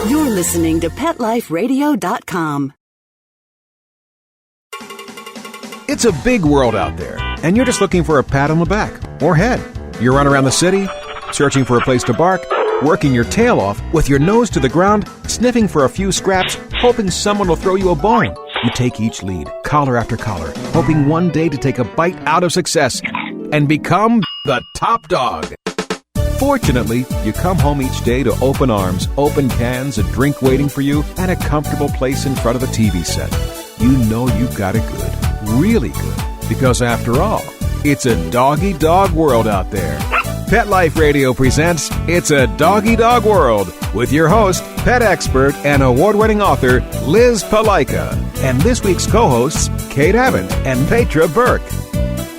You're listening to PetLifeRadio.com. It's a big world out there, and you're just looking for a pat on the back or head. You run around the city, searching for a place to bark, working your tail off with your nose to the ground, sniffing for a few scraps, hoping someone will throw you a bone. You take each lead, collar after collar, hoping one day to take a bite out of success and become the top dog. Fortunately, you come home each day to open arms, open cans, a drink waiting for you, and a comfortable place in front of the TV set. You know you've got it good, really good, because after all, it's a doggy dog world out there. Pet Life Radio presents It's a Doggy Dog World with your host, pet expert and award-winning author Liz Palaika, and this week's co-hosts Kate Abbott and Petra Burke.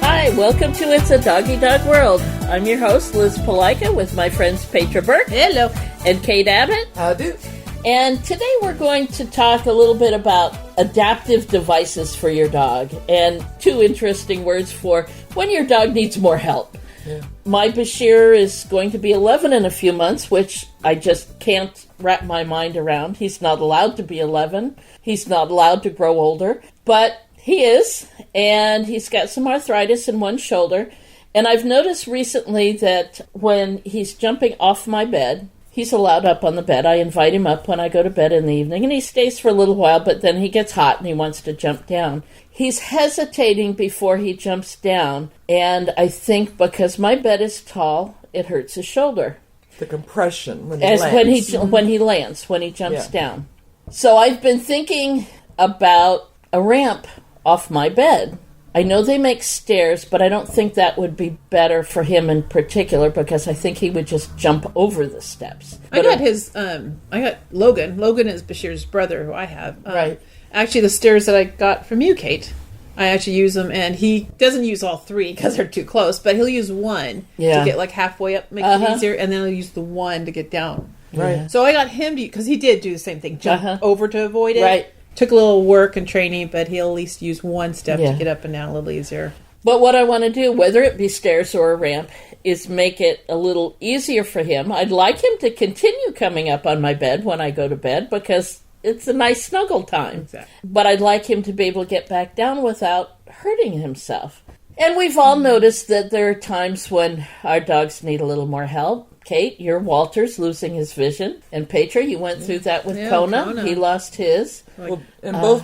Hi, welcome to It's a Doggy Dog World. I'm your host, Liz Palaika, with my friends Petra Burke. Hello. And Kate Abbott. How do? And today we're going to talk a little bit about adaptive devices for your dog, and two interesting words for when your dog needs more help. Yeah. My Bashir is going to be 11 in a few months, which I just can't wrap my mind around. He's not allowed to be 11. He's not allowed to grow older, but he is, and he's got some arthritis in one shoulder. And I've noticed recently that when he's jumping off my bed, he's allowed up on the bed. I invite him up when I go to bed in the evening, and he stays for a little while, but then he gets hot and he wants to jump down. He's hesitating before he jumps down, and I think because my bed is tall, it hurts his shoulder. The compression when he lands. When he jumps down. So I've been thinking about a ramp off my bed. I know they make stairs, but I don't think that would be better for him in particular, because I think he would just jump over the steps. I got Logan. Logan is Bashir's brother, who I have. Right. Actually, the stairs that I got from you, Kate, I actually use them, and he doesn't use all three because they're too close, but he'll use one to get like halfway up, make it easier, and then he'll use the one to get down. Right. So I got him to, because he did do the same thing, jump over to avoid it. Right. Took a little work and training, but he'll at least use one step to get up and down a little easier. But what I want to do, whether it be stairs or a ramp, is make it a little easier for him. I'd like him to continue coming up on my bed when I go to bed, because it's a nice snuggle time. Exactly. But I'd like him to be able to get back down without hurting himself. And we've all noticed that there are times when our dogs need a little more help. Kate, your Walter's losing his vision. And Petra, you went through that with Kona. He lost his. Well, and both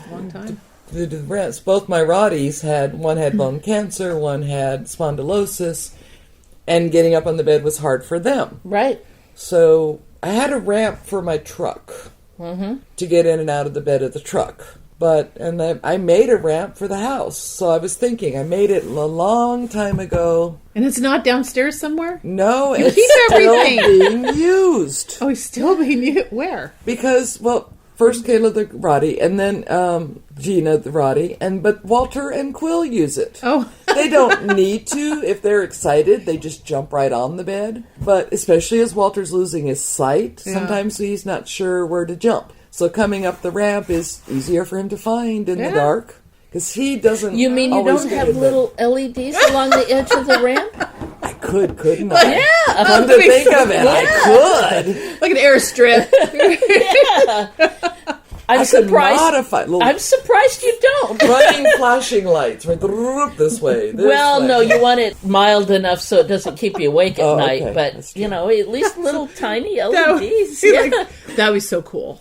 the rest, both my Rotties one had bone cancer, one had spondylosis, and getting up on the bed was hard for them. Right. So I had a ramp for my truck to get in and out of the bed of the truck. And I made a ramp for the house. So I was thinking, I made it a long time ago. And it's not downstairs somewhere? No, you it's keep everything being used. Oh, it's still being used? Where? Because, first Kayla the Rottie, and then Gina the Rottie, but Walter and Quill use it. Oh. They don't need to. If they're excited, they just jump right on the bed. But especially as Walter's losing his sight, sometimes he's not sure where to jump. So coming up the ramp is easier for him to find in the dark, because he doesn't. You mean you don't have little LEDs along the edge of the ramp? I couldn't I? Yeah. Come to think of it, I could. Like an airstrip. Yeah. I'm surprised you don't. Running flashing lights, right? This way. No, you want it mild enough so it doesn't keep you awake at night. Okay. But, at least little tiny LEDs. That was so cool.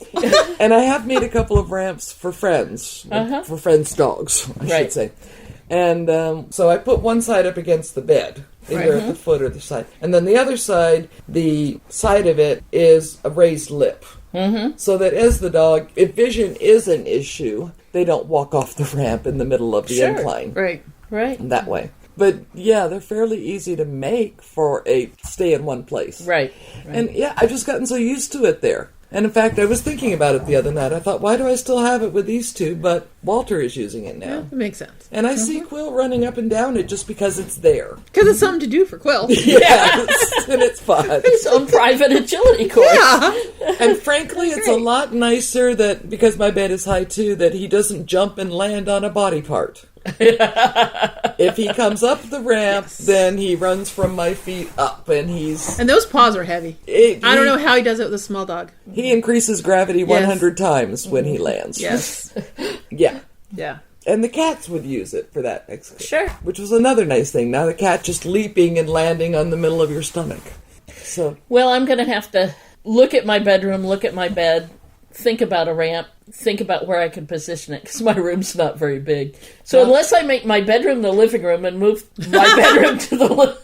And I have made a couple of ramps for friends, for friends' dogs, I should say. And so I put one side up against the bed, either at the foot or the side. And then the other side, the side of it is a raised lip. So that as the dog, if vision is an issue, they don't walk off the ramp in the middle of the incline. Right. That way. But they're fairly easy to make for a stay in one place. Right. And I've just gotten so used to it there. And in fact, I was thinking about it the other night. I thought, why do I still have it with these two, but Walter is using it now? Yeah, that makes sense. And I see Quill running up and down it just because it's there. Because it's something to do for Quill. Yes, and it's fun. His own private agility course. Yeah. And frankly, it's a lot nicer that, because my bed is high too, that he doesn't jump and land on a body part. If he comes up the ramp, then he runs from my feet up, and And those paws are heavy. I don't know how he does it with a small dog. He increases gravity 100 times when he lands. Yes. Yeah. Yeah. And the cats would use it for that. Sure. Which was another nice thing. Now the cat just leaping and landing on the middle of your stomach. So. Well, I'm going to have to look at my bedroom, look at my bed, think about a ramp, think about where I can position it, because my room's not very big. So unless I make my bedroom the living room and move my bedroom to the living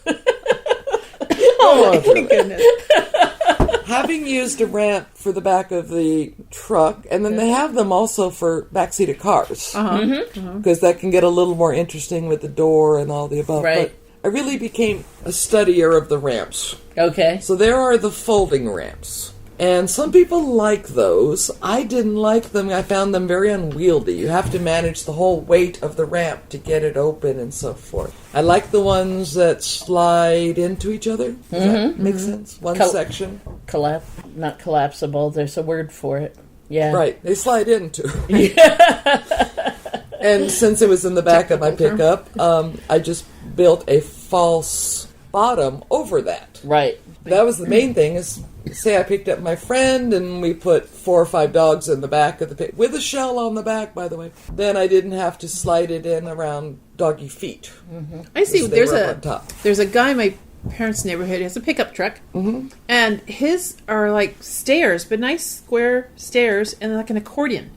Oh, my goodness. Having used a ramp for the back of the truck, and then they have them also for backseat of cars. Because that can get a little more interesting with the door and all the above. Right. But I really became a studier of the ramps. Okay. So there are the folding ramps. And some people like those. I didn't like them. I found them very unwieldy. You have to manage the whole weight of the ramp to get it open and so forth. I like the ones that slide into each other. Does that make sense? One section. Not collapsible. There's a word for it. Yeah. Right. They slide into. And since it was in the back of my pickup, I just built a false bottom over that. Right. That was the main thing is... Say I picked up my friend and we put 4 or 5 dogs in the back of the pit with a shell on the back, by the way. Then I didn't have to slide it in around Doggy feet. I see. There's a guy in my parents' neighborhood who has a pickup truck, and his are like stairs, but nice square stairs, and like an accordion.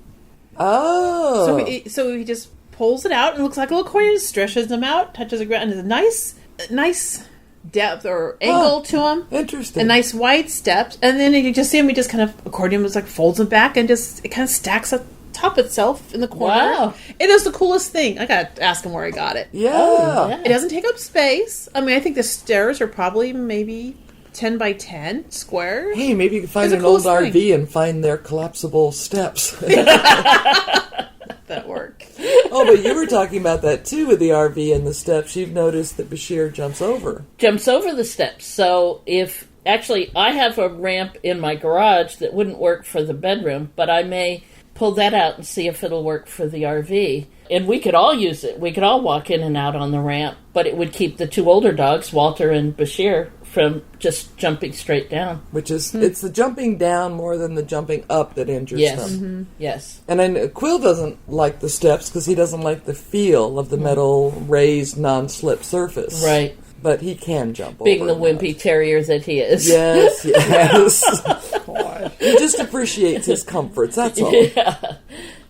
Oh, So he just pulls it out and it looks like a little accordion, stretches them out, touches the ground, and there's a nice depth or angle to them. Interesting. And nice wide steps. And then you just see him, he just kind of, accordion was like folds them back and just, it kind of stacks up top itself in the corner. Wow. It is the coolest thing. I got to ask him where I got it. Yeah. It doesn't take up space. I mean, I think the stairs are probably maybe 10 by 10 square. Hey, maybe you can find an old RV and find their collapsible steps. That work. Oh, but you were talking about that too with the RV and the steps. You've noticed that Bashir jumps over the steps. So I have a ramp in my garage that wouldn't work for the bedroom, but I may pull that out and see if it'll work for the RV. And we could all use it. We could all walk in and out on the ramp, but it would keep the 2 older dogs, Walter and Bashir, from just jumping straight down. Which is, it's the jumping down more than the jumping up that injures them. Yes. And then Quill doesn't like the steps because he doesn't like the feel of the metal raised non-slip surface. Right. But he can jump Being over. the wimpy terrier that he is. Yes. He just appreciates his comforts, that's all. Yeah.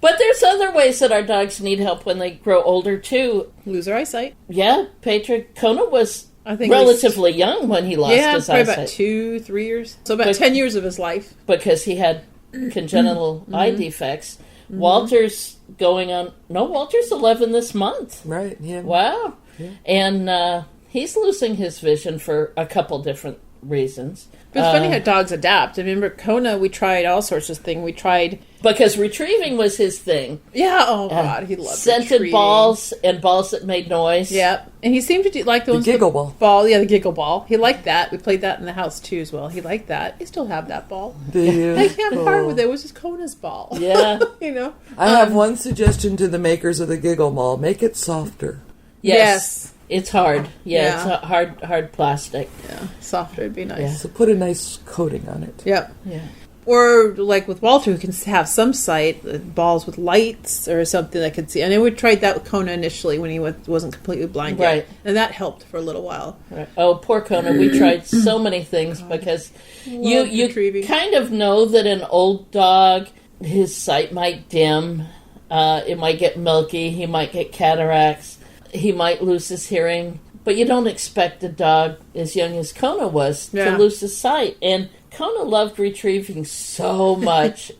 But there's other ways that our dogs need help when they grow older, too. Lose their eyesight. Yeah, Petra. Kona was I think relatively young when he lost his eyesight. Probably about 2-3 years. So about 10 years of his life. Because he had congenital eye defects. Walter's Walter's 11 this month. Right, yeah. Wow. Yeah. And he's losing his vision for a couple different reasons. But it's funny how dogs adapt. I remember Kona, we tried all sorts of things. We tried... Because retrieving was his thing. Yeah, oh God, he loved scented retrieving. balls and balls that made noise. Yeah, and he seemed to like the ones giggle ball. Yeah, the giggle ball. He liked that. We played that in the house too as well. He liked that. I still have that ball. I can't part with it. It was just Kona's ball. Yeah. You know? I have one suggestion to the makers of the giggle ball. Make it softer. Yes. It's hard. Yeah. It's a hard plastic. Yeah, softer would be nice. Yeah. So put a nice coating on it. Yep. Yeah. Or like with Walter, who can have some sight, balls with lights or something that could see. And we tried that with Kona initially when he wasn't completely blind yet. Right. And that helped for a little while. Right. Oh, poor Kona. We tried so many things because you kind of know that an old dog, his sight might dim. It might get milky. He might get cataracts. He might lose his hearing. But you don't expect a dog as young as Kona was to lose his sight. And Kona loved retrieving so much.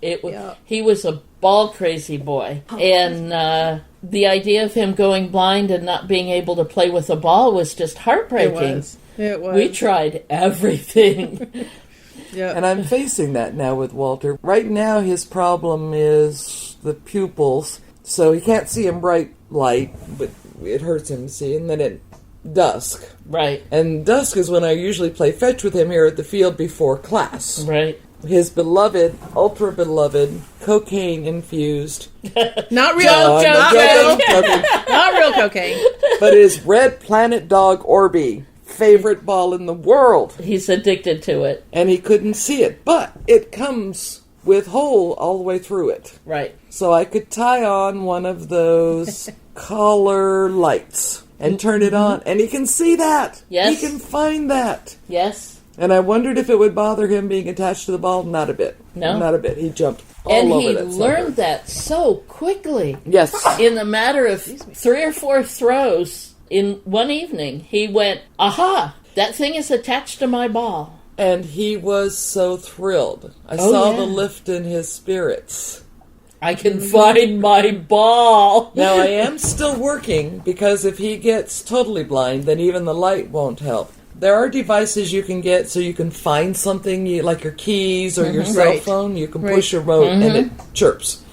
He was a ball crazy boy. And the idea of him going blind and not being able to play with a ball was just heartbreaking. It was. We tried everything. Yeah. And I'm facing that now with Walter. Right now his problem is the pupils. So he can't see in bright light, but it hurts him to see. And then at dusk. Right. And dusk is when I usually play fetch with him here at the field before class. Right. his beloved, ultra beloved, cocaine infused. Not real, not real cocaine. But his Red Planet Dog Orby, favorite ball in the world. He's addicted to it. And he couldn't see it, but it comes with hole all the way through it. Right. So I could tie on one of those color lights and turn it on, and he can see that. Yes. He can find that. Yes. And I wondered if it would bother him being attached to the ball. Not a bit. No? Not a bit. He jumped all And over he that learned sucker. that so quickly. Yes. In the matter of 3 or 4 throws in one evening, he went, aha, that thing is attached to my ball. And he was so thrilled. I saw the lift in his spirits. I can find my ball. Now, I am still working, because if he gets totally blind, then even the light won't help. There are devices you can get so you can find something, like your keys or your cell phone. You can push a remote and it chirps.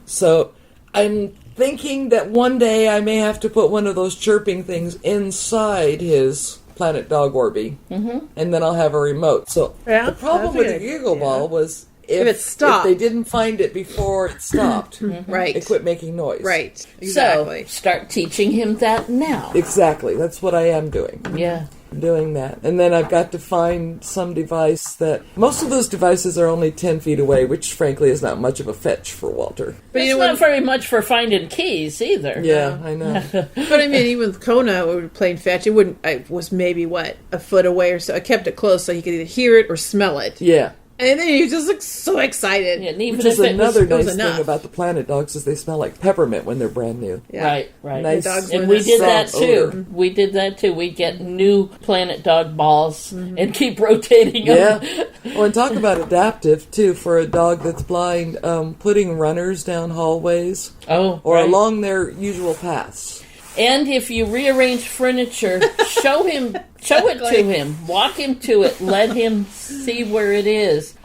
So I'm thinking that one day I may have to put one of those chirping things inside his Planet Dog Orby, and then I'll have a remote. So the problem with the Giggle Ball was if it stopped. if they didn't find it before it stopped, Right. it quit making noise. Right. Exactly. So start teaching him that now. Exactly. That's what I am doing. Yeah. Doing that. And then I've got to find some device that... Most of those devices are only 10 feet away, which frankly is not much of a fetch for Walter. But It's not very much for finding keys either. Yeah, I know. But I mean, even with Kona, we were playing fetch. I was maybe, a foot away or so. I kept it close so he could either hear it or smell it. Yeah. And then he just looks so excited. Yeah, and even Which if is it another was, nice thing about the Planet Dogs is they smell like peppermint when they're brand new. Yeah. Right. Nice. dogs And were we did that soft too. odor. We did that too. We get new Planet Dog balls and keep rotating them. Yeah. Oh, and talk about adaptive, too, for a dog that's blind, putting runners down hallways Oh, or right. along their usual paths. And if you rearrange furniture, show it to him, walk him to it, let him see where it is.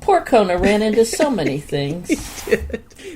Poor Kona ran into so many things.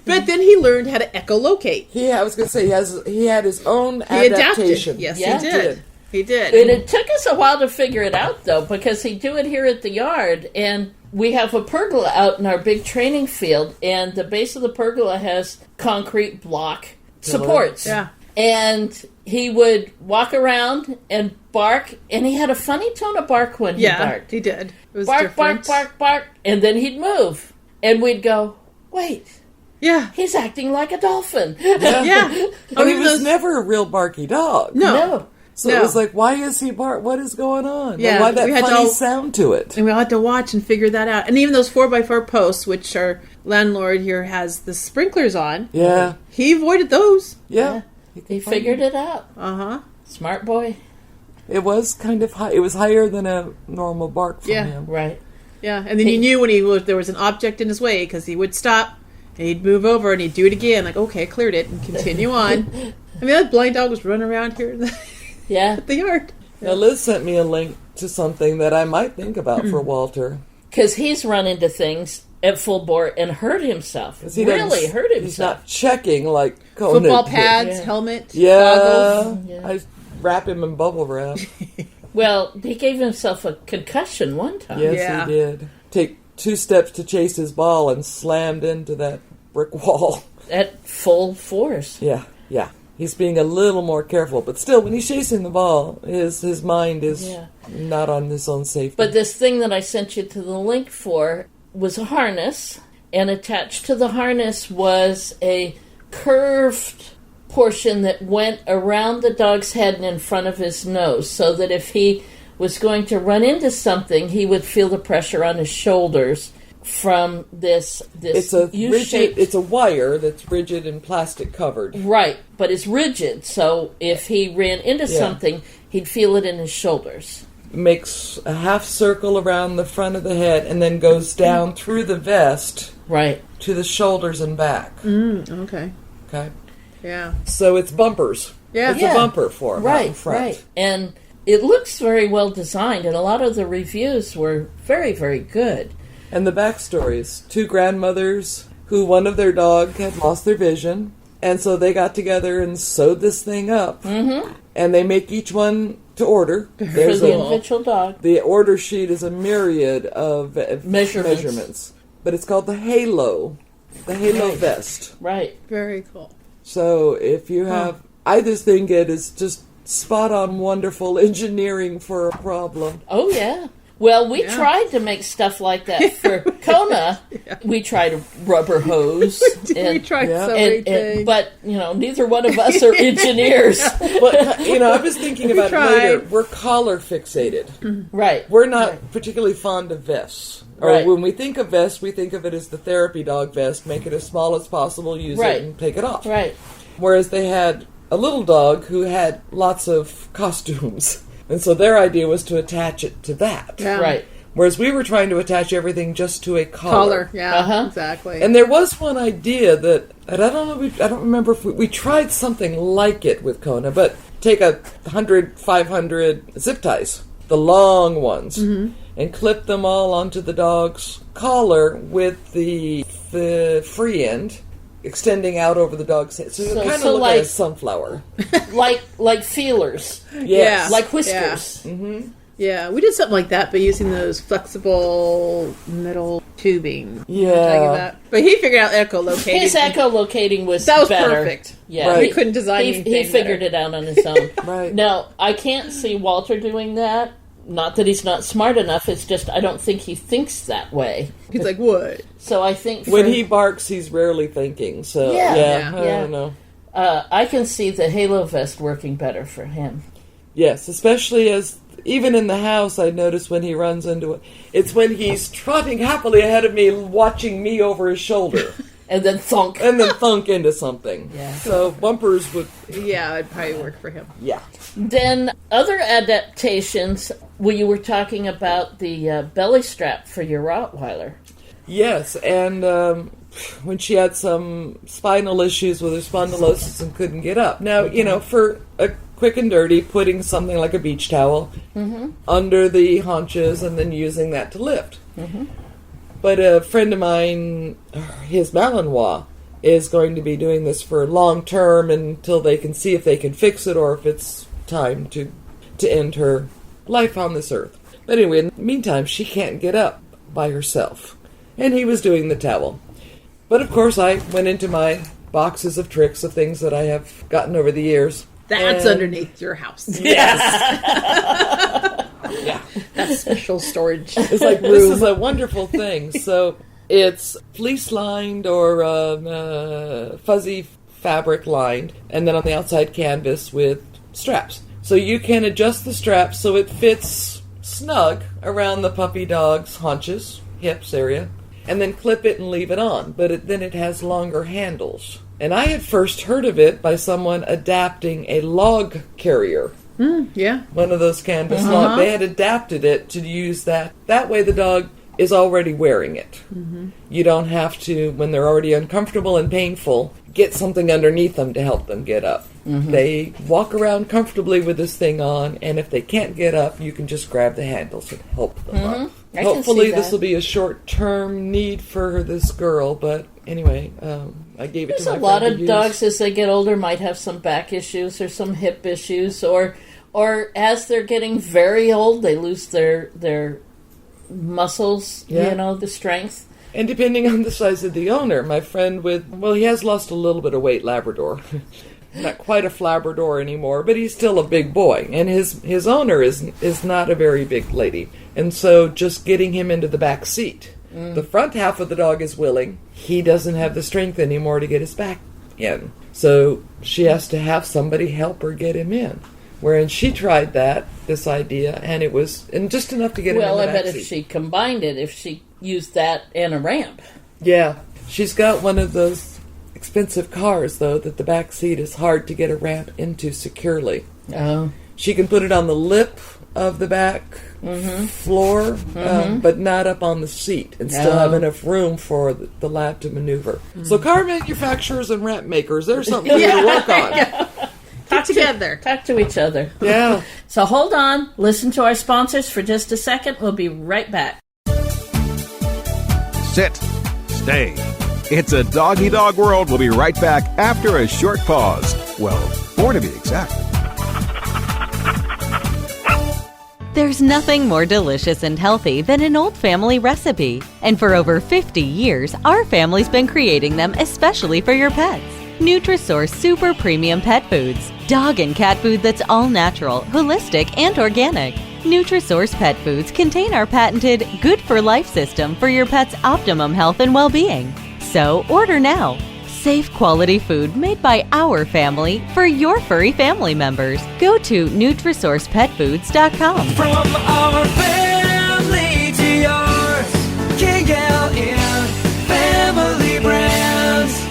But then he learned how to echolocate. Yeah, I was going to say, he had his own He adaptation. adapted. Yes, Yeah. he did. He did. And it took us a while to figure it out, though, because he'd do it here at the yard, and we have a pergola out in our big training field, and the base of the pergola has concrete block supports. Yeah. And he would walk around and bark, and he had a funny tone of bark when he barked. he did. It was Bark, different. bark, bark, bark, and then he'd move. And we'd go, wait, Yeah. he's acting like a dolphin. Yeah. And he was never a real barky dog. No. So No. it was like, why is he bark? What is going on? Yeah, And why that we had to funny all- sound to it? And we all had to watch and figure that out. And even those 4x4 posts, which our landlord here has the sprinklers on, Yeah. he avoided those. Yeah. He figured it out. Uh-huh. Smart boy. It was kind of high. It was higher than a normal bark from Yeah. him. Right. Yeah, and then you knew when there was an object in his way, because he would stop, and he'd move over, and he'd do it again. Like, okay, cleared it, and continue on. I mean, that blind dog was running around here in Yeah. the yard. Now, Liz sent me a link to something that I might think about for Walter. Because he's run into things at full bore and hurt himself. 'Cause he Really doesn't- hurt He's himself. not checking like Conan Football did. pads, Yeah. helmet, Yeah. goggles. Yeah. I wrap him in bubble wrap. Well, he gave himself a concussion one time. Yes, Yeah. he did. Take 2 steps to chase his ball and slammed into that brick wall. At full force. Yeah. He's being a little more careful, but still, when he's chasing the ball, his mind is Yeah. not on his own safety. But this thing that I sent you to the link for was a harness, and attached to the harness was a curved portion that went around the dog's head and in front of his nose, so that if he was going to run into something, he would feel the pressure on his shoulders from this it's a rigid, U-shaped. it's a wire that's rigid and plastic covered. Right, but it's rigid, so if he ran into Yeah. something, he'd feel it in his shoulders. Makes a half circle around the front of the head and then goes down through the vest Right. to the shoulders and back. Okay. Okay, Yeah. so it's bumpers. Yeah. It's Yeah. a bumper for him out in Right, front. right. And it looks very well designed, and a lot of the reviews were very, very good. And the backstories: 2 grandmothers who one of their dog had lost their vision, And so they got together and sewed this thing up. Mm-hmm. And they make each one to order. There's for the individual dog. The order sheet is a myriad of measurements. But it's called the Halo. The Halo vest. Right. Very cool. So if you have... I just think it is just spot-on wonderful engineering for a problem. Oh, yeah. Well, we tried to make stuff like that for Kona. We tried a rubber hose. We tried so many things. But, neither one of us are engineers. But, I was thinking about it later. We're collar fixated. Mm-hmm. Right. We're not particularly fond of vests. Or right. when we think of vests, we think of it as the therapy dog vest. Make it as small as possible, use it, and take it off. Right. Whereas they had a little dog who had lots of costumes. And so their idea was to attach it to that. Yeah. Right. Whereas we were trying to attach everything just to a collar. Yeah, exactly. And there was one idea that, and I don't remember if we tried something like it with Kona, but take 100, 500 zip ties, the long ones, and clip them all onto the dog's collar with the free end extending out over the dog's head. So you kind of look like a sunflower. like feelers. Yes. Like whiskers. Yeah. Mm-hmm. Yeah, we did something like that, but using those flexible metal tubing. Yeah. But he figured out echolocating. His echolocating was better. Perfect. Yeah. Right. He couldn't design anything He figured it out on his own. Right. Now, I can't see Walter doing that. Not that he's not smart enough, it's just I don't think he thinks that way. He's like, what? So I think... when he barks, he's rarely thinking. So, I don't know. I can see the Halo vest working better for him. Yes, especially as... Even in the house, I notice when he runs into it. It's when he's trotting happily ahead of me, watching me over his shoulder. And then thunk. And then thunk into something. Yeah. So bumpers would... Yeah, it'd probably work for him. Yeah. Then other adaptations, you were talking about the belly strap for your Rottweiler. Yes, and when she had some spinal issues with her spondylosis and couldn't get up. Now, for a quick and dirty, putting something like a beach towel under the haunches and then using that to lift. Mm-hmm. But a friend of mine, his Malinois, is going to be doing this for long term until they can see if they can fix it or if it's time to end her life on this earth. But anyway, in the meantime, she can't get up by herself. And he was doing the towel. But of course, I went into my boxes of tricks of things that I have gotten over the years. That's underneath your house. Yes. Yeah. That's special storage. It's like, this is a wonderful thing. So it's fleece lined or fuzzy fabric lined, and then on the outside canvas with straps. So you can adjust the straps so it fits snug around the puppy dog's haunches, hips area, and then clip it and leave it on. But then it has longer handles. And I had first heard of it by someone adapting a log carrier. Yeah. One of those canvas log. They had adapted it to use that. That way the dog is already wearing it. Mm-hmm. You don't have to, when they're already uncomfortable and painful, get something underneath them to help them get up. Mm-hmm. They walk around comfortably with this thing on, and if they can't get up, you can just grab the handles and help them up. Hopefully this will be a short-term need for this girl, but anyway, I gave it to my friend. There's a lot of dogs as they get older might have some back issues or some hip issues, or as they're getting very old, they lose their muscles, the strength. And depending on the size of the owner, my friend he has lost a little bit of weight, Labrador. Not quite a Flabrador anymore, but he's still a big boy. And his owner is not a very big lady. And so just getting him into the back seat. The front half of the dog is willing. He doesn't have the strength anymore to get his back in. So she has to have somebody help her get him in. Wherein she tried this idea, and it was just enough to get him in the back seat. Well, I bet if she combined it, if she used that and a ramp. Yeah. She's got one of those expensive cars, though, that the back seat is hard to get a ramp into securely. Oh. She can put it on the lip of the back floor, but not up on the seat, and still have enough room for the lab to maneuver. So car manufacturers and ramp makers, there's something for you to work on. Talk together. Talk to each other. Yeah. So hold on. Listen to our sponsors for just a second. We'll be right back. Sit. Stay. It's a Doggy Dog World. We'll be right back after a short pause. Well, 4 to be exact. There's nothing more delicious and healthy than an old family recipe. And for over 50 years, our family's been creating them especially for your pets. Nutrisource Super Premium Pet Foods. Dog and cat food that's all natural, holistic, and organic. Nutrisource Pet Foods contain our patented Good for Life system for your pet's optimum health and well-being. So order now. Safe quality food made by our family for your furry family members. Go to NutrisourcePetFoods.com. From our family to yours, KLN Family Brands.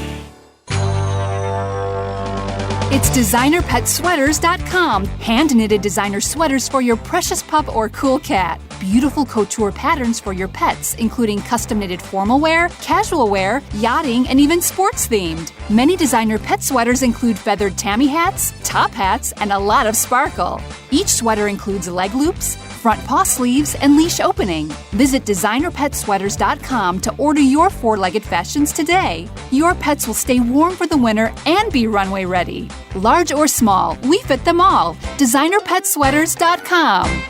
It's DesignerPetSweaters.com. Hand-knitted designer sweaters for your precious pup or cool cat. Beautiful couture patterns for your pets, including custom-knitted formal wear, casual wear, yachting, and even sports-themed. Many designer pet sweaters include feathered tammy hats, top hats, and a lot of sparkle. Each sweater includes leg loops, front paw sleeves, and leash opening. Visit DesignerPetSweaters.com to order your four-legged fashions today. Your pets will stay warm for the winter and be runway ready. Large or small, we fit them all. DesignerPetSweaters.com.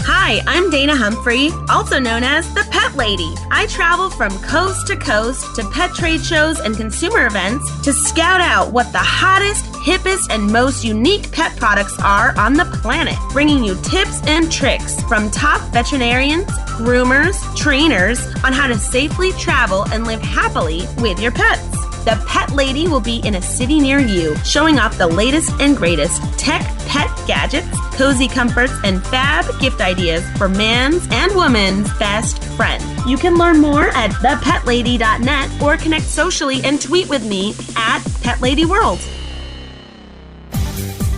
Hi, I'm Dana Humphrey, also known as the Pet Lady. I travel from coast to coast to pet trade shows and consumer events to scout out what the hottest, hippest, and most unique pet products are on the planet, bringing you tips and tricks from top veterinarians, groomers, trainers on how to safely travel and live happily with your pets. The Pet Lady will be in a city near you, showing off the latest and greatest tech pet gadgets, cozy comforts, and fab gift ideas for man's and woman's best friend. You can learn more at thepetlady.net or connect socially and tweet with me at PetLadyWorld.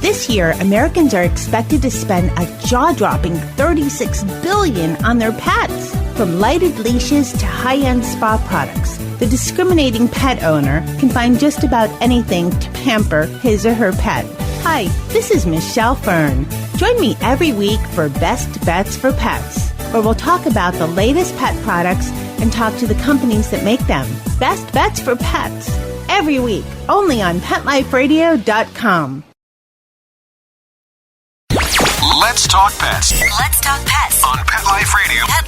This year, Americans are expected to spend a jaw-dropping $36 billion on their pets. From lighted leashes to high-end spa products, the discriminating pet owner can find just about anything to pamper his or her pet. Hi, this is Michelle Fern. Join me every week for Best Bets for Pets, where we'll talk about the latest pet products and talk to the companies that make them. Best Bets for Pets, every week, only on PetLifeRadio.com. Let's talk pets. Let's talk pets On Pet Life Radio. Pet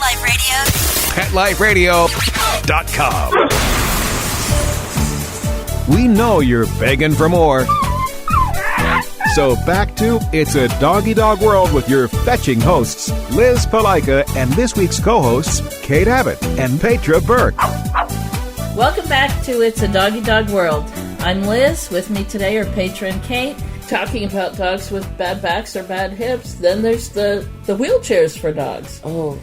Life Radio. PetLifeRadio.com. We know you're begging for more. So back to It's a Doggy Dog World with your fetching hosts, Liz Palaika, and this week's co-hosts, Kate Abbott and Petra Burke. Welcome back to It's a Doggy Dog World. I'm Liz. With me today are Petra and Kate, talking about dogs with bad backs or bad hips. Then there's the wheelchairs for dogs. Oh.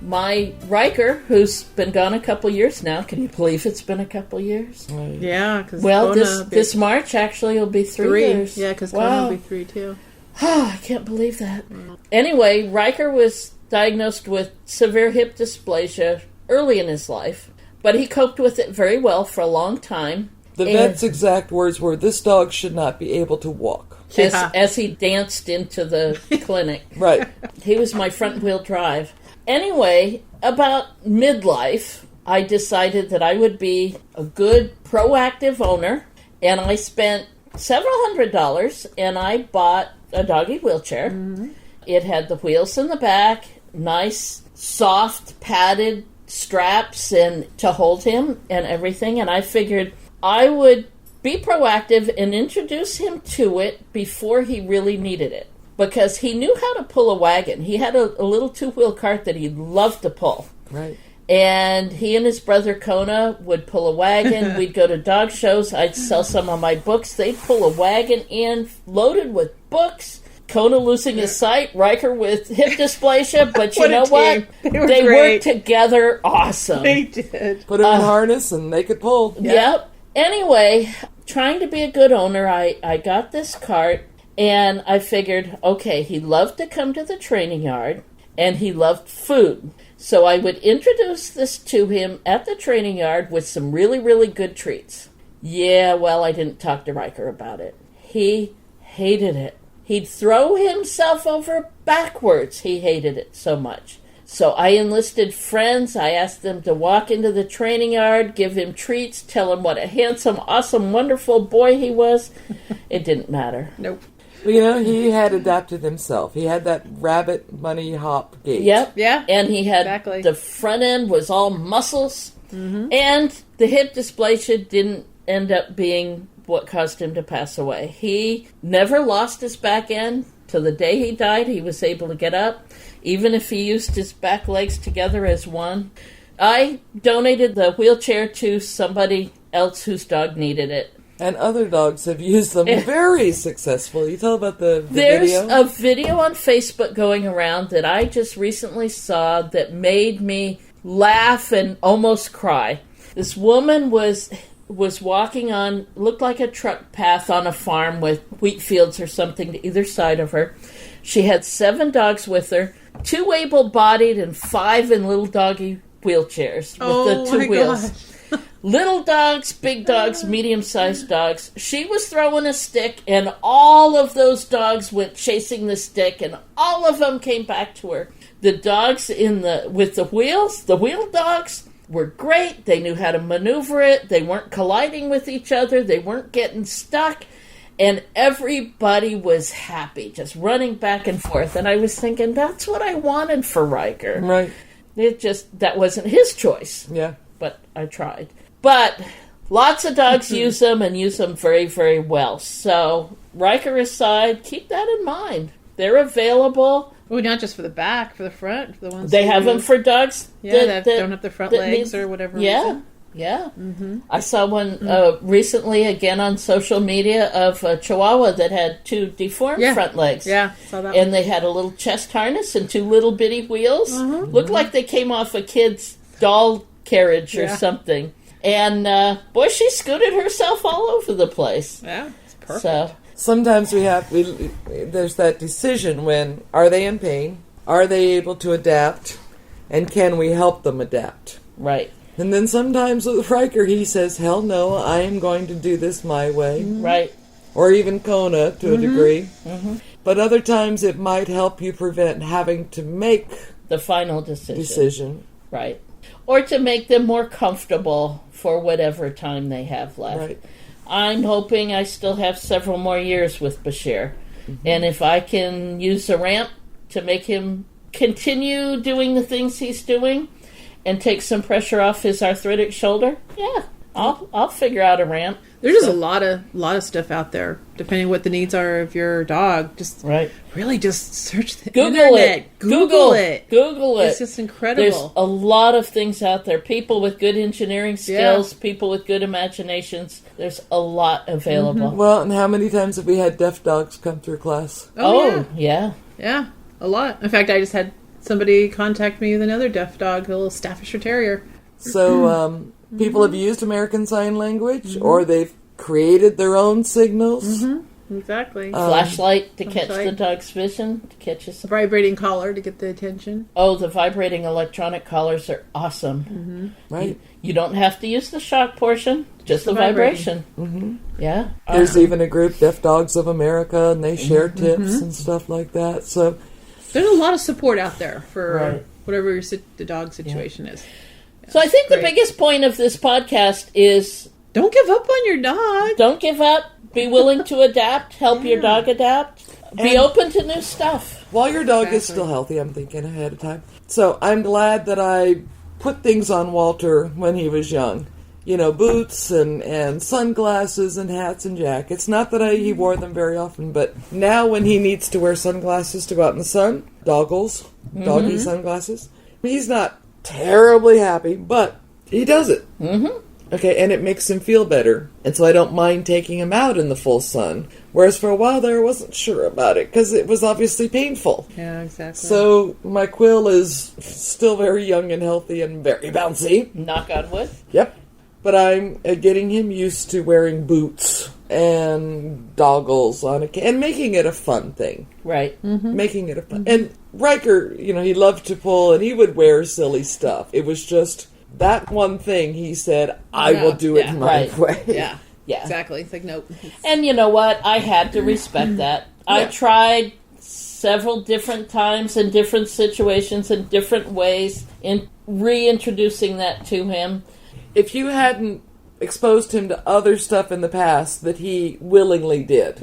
My Riker, who's been gone a couple years now. Can you believe it's been a couple years? Yeah, because well, this March actually will be 3 years. Yeah, because Kona will be 3 too. Oh, I can't believe that. Anyway, Riker was diagnosed with severe hip dysplasia early in his life, but he coped with it very well for a long time. The vet's exact words were, "This dog should not be able to walk." As he danced into the clinic. Right. He was my front wheel drive. Anyway, about midlife, I decided that I would be a good proactive owner, and I spent several $100s, and I bought a doggy wheelchair. Mm-hmm. It had the wheels in the back, nice, soft, padded straps and to hold him and everything, and I figured I would be proactive and introduce him to it before he really needed it. Because he knew how to pull a wagon. He had a little two-wheel cart that he loved to pull. Right. And he and his brother Kona would pull a wagon. We'd go to dog shows. I'd sell some of my books. They'd pull a wagon in loaded with books. Kona losing his sight, Riker with hip dysplasia. But you know what? They worked together awesome. They did. Put him in harness and they could pull. Yep. Anyway, trying to be a good owner, I got this cart. And I figured, okay, he loved to come to the training yard, and he loved food. So I would introduce this to him at the training yard with some really, really good treats. Yeah, well, I didn't talk to Riker about it. He hated it. He'd throw himself over backwards. He hated it so much. So I enlisted friends. I asked them to walk into the training yard, give him treats, tell him what a handsome, awesome, wonderful boy he was. It didn't matter. Nope. Well, he had adapted himself. He had that rabbit bunny hop gait. Yep. Yeah. And he had the front end was all muscles. And the hip dysplasia didn't end up being what caused him to pass away. He never lost his back end. Till the day he died, he was able to get up, even if he used his back legs together as one. I donated the wheelchair to somebody else whose dog needed it. And other dogs have used them very successfully. You tell about the There's video? a video on Facebook going around that I just recently saw that made me laugh and almost cry. This woman was walking on, looked like a truck path on a farm with wheat fields or something to either side of her. She had 7 dogs with her, 2 able-bodied and 5 in little doggy wheelchairs with the 2 wheels. Little dogs, big dogs, medium-sized dogs. She was throwing a stick, and all of those dogs went chasing the stick, and all of them came back to her. The dogs with the wheels, the wheel dogs, were great. They knew how to maneuver it. They weren't colliding with each other. They weren't getting stuck. And everybody was happy, just running back and forth. And I was thinking, that's what I wanted for Riker. Right. That wasn't his choice. Yeah. But I tried. But lots of dogs use them and use them very, very well. So, Riker aside, keep that in mind. They're available. Well, not just for the back, for the front. For the ones they have them for dogs that don't have the front legs or whatever. Yeah, yeah. I saw one recently, again on social media, of a Chihuahua that had 2 deformed front legs. Yeah, saw that. And they had a little chest harness and 2 little bitty wheels. Looked like they came off a kid's doll carriage or something. And boy, she scooted herself all over the place. Yeah, it's perfect. So. Sometimes there's that decision when, are they in pain? Are they able to adapt? And can we help them adapt? Right. And then sometimes with Riker, he says, hell no, I am going to do this my way. Right. Or even Kona to a degree. But other times it might help you prevent having to make the final decision. Right. Or to make them more comfortable for whatever time they have left. Right. I'm hoping I still have several more years with Bashir. And if I can use a ramp to make him continue doing the things he's doing and take some pressure off his arthritic shoulder, I'll figure out a ramp. There's just a lot of stuff out there, depending what the needs are of your dog. Just really just search the internet. Google it. It's just incredible. There's a lot of things out there. People with good engineering skills, people with good imaginations. There's a lot available. Well, and how many times have we had deaf dogs come through class? Yeah, a lot. In fact, I just had somebody contact me with another deaf dog, a little Staffordshire Terrier. So, people have used American Sign Language, or they've created their own signals. Exactly. Flashlight to catch the dog's vision, to catch his... vibrating collar to get the attention. Oh, the vibrating electronic collars are awesome. Right. You don't have to use the shock portion, just the vibration. Yeah. There's even a group, Deaf Dogs of America, and they share tips and stuff like that. So there's a lot of support out there for whatever the dog situation is. So I think the biggest point of this podcast is... don't give up on your dog. Don't give up. Be willing to adapt. Help your dog adapt. Be open to new stuff. While your dog is still healthy, I'm thinking ahead of time. So I'm glad that I put things on Walter when he was young. You know, boots and sunglasses and hats and jackets. Not that he wore them very often, but now when he needs to wear sunglasses to go out in the sun, doggy sunglasses, he's not terribly happy, but he does it. Okay, and it makes him feel better. And so I don't mind taking him out in the full sun. Whereas for a while there, I wasn't sure about it because it was obviously painful. Yeah, exactly. So my Quill is still very young and healthy and very bouncy. Knock on wood. Yep. But I'm getting him used to wearing boots and goggles on it and making it a fun thing. Right. Making it a fun... And Riker, you know, he loved to pull and he would wear silly stuff. It was just... that one thing he said, I will do it my way. Yeah, exactly. It's like, nope. And you know what? I had to respect that. I tried several different times in different situations in different ways in reintroducing that to him. If you hadn't exposed him to other stuff in the past that he willingly did,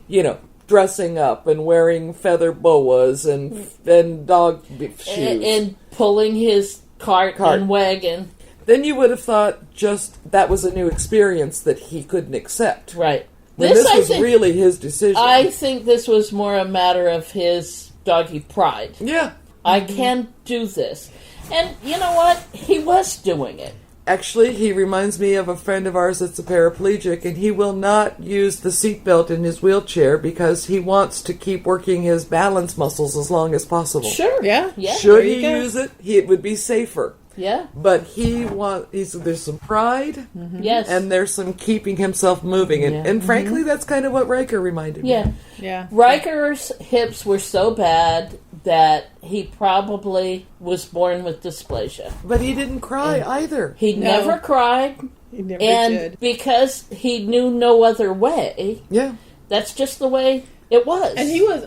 you know, dressing up and wearing feather boas and dog shoes. And pulling his cart and wagon. Then you would have thought just that was a new experience that he couldn't accept. Right. This was really his decision. I think this was more a matter of his doggy pride. Yeah. I can do this. And you know what? He was doing it. Actually, he reminds me of a friend of ours that's a paraplegic, and he will not use the seatbelt in his wheelchair because he wants to keep working his balance muscles as long as possible. Sure. Yeah. Should he use it, it would be safer. Yeah. But there's some pride. Yes. And there's some keeping himself moving. And frankly, that's kind of what Riker reminded me. Yeah. Riker's hips were so bad that he probably was born with dysplasia. But he didn't cry either. He never cried. He never and did. Because he knew no other way. Yeah. That's just the way it was. And he was,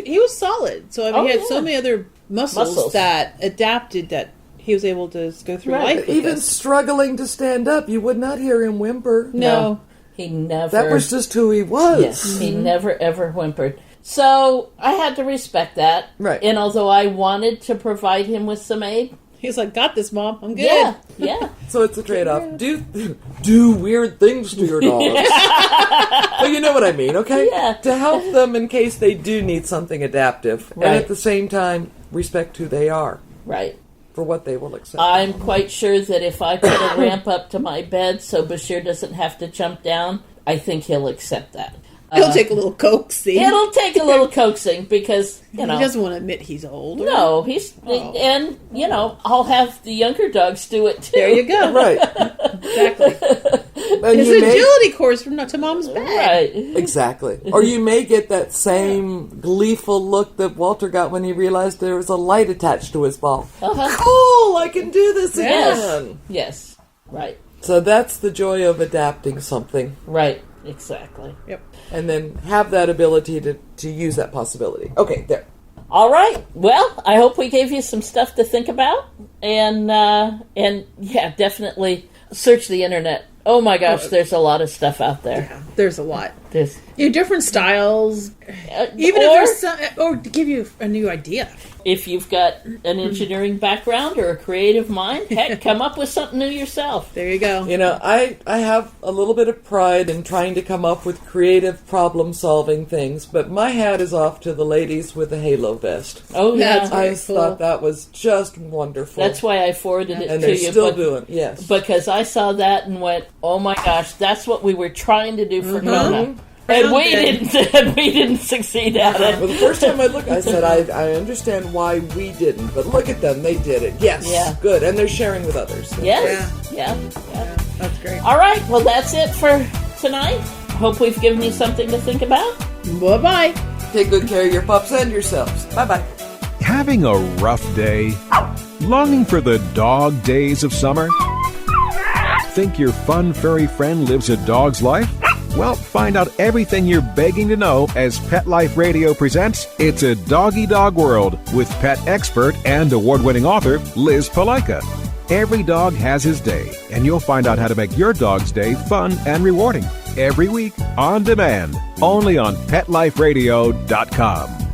he was solid. So, he had so many other muscles that adapted that he was able to go through life with Even struggling to stand up, you would not hear him whimper. No. He never... That was just who he was. Yes, he never, ever whimpered. So, I had to respect that. Right. And although I wanted to provide him with some aid... He's like, got this, Mom. I'm good. Yeah. So it's a trade-off. Do weird things to your dogs. Well, you know what I mean, okay? Yeah. To help them in case they do need something adaptive. Right. And at the same time, respect who they are. Right. For what they will accept. I'm quite sure that if I put a ramp up to my bed so Bashir doesn't have to jump down, I think he'll accept that. He'll take a little coaxing. It'll take a little coaxing because, you know... He doesn't want to admit he's old. No, he's... And, you know, I'll have the younger dogs do it, too. There you go. Right. Exactly. And his agility course from to Mom's bed. Right. Exactly. Or you may get that same gleeful look that Walter got when he realized there was a light attached to his ball. Cool! I can do this again! Yes. Right. So that's the joy of adapting something. Right. Exactly. Yep. And then have that ability to use that possibility. Okay, there. All right. Well, I hope we gave you some stuff to think about. And yeah, definitely search the internet. Oh my gosh, there's a lot of stuff out there. Yeah, there's a lot. There's different styles. Even if there's some, or to give you a new idea. If you've got an engineering background or a creative mind, heck, come up with something new yourself. There you go. You know, I have a little bit of pride in trying to come up with creative problem-solving things, but my hat is off to the ladies with the halo vest. Oh, yeah. I thought that was just wonderful. That's why I forwarded it and to they're you. still doing, yes. Because I saw that and went, oh my gosh, that's what we were trying to do for Kona. And we didn't succeed at it. Well, the first time I looked, I said, I understand why we didn't, but look at them, they did it. Yes, good, and they're sharing with others. So. Yes, yeah. That's great. All right, well, that's it for tonight. Hope we've given you something to think about. Bye-bye. Take good care of your pups and yourselves. Bye-bye. Having a rough day? Longing for the dog days of summer? Think your fun furry friend lives a dog's life? Well, find out everything you're begging to know as Pet Life Radio presents It's a Doggy Dog World with pet expert and award-winning author Liz Palaika. Every dog has his day, and you'll find out how to make your dog's day fun and rewarding. Every week, on demand, only on PetLifeRadio.com.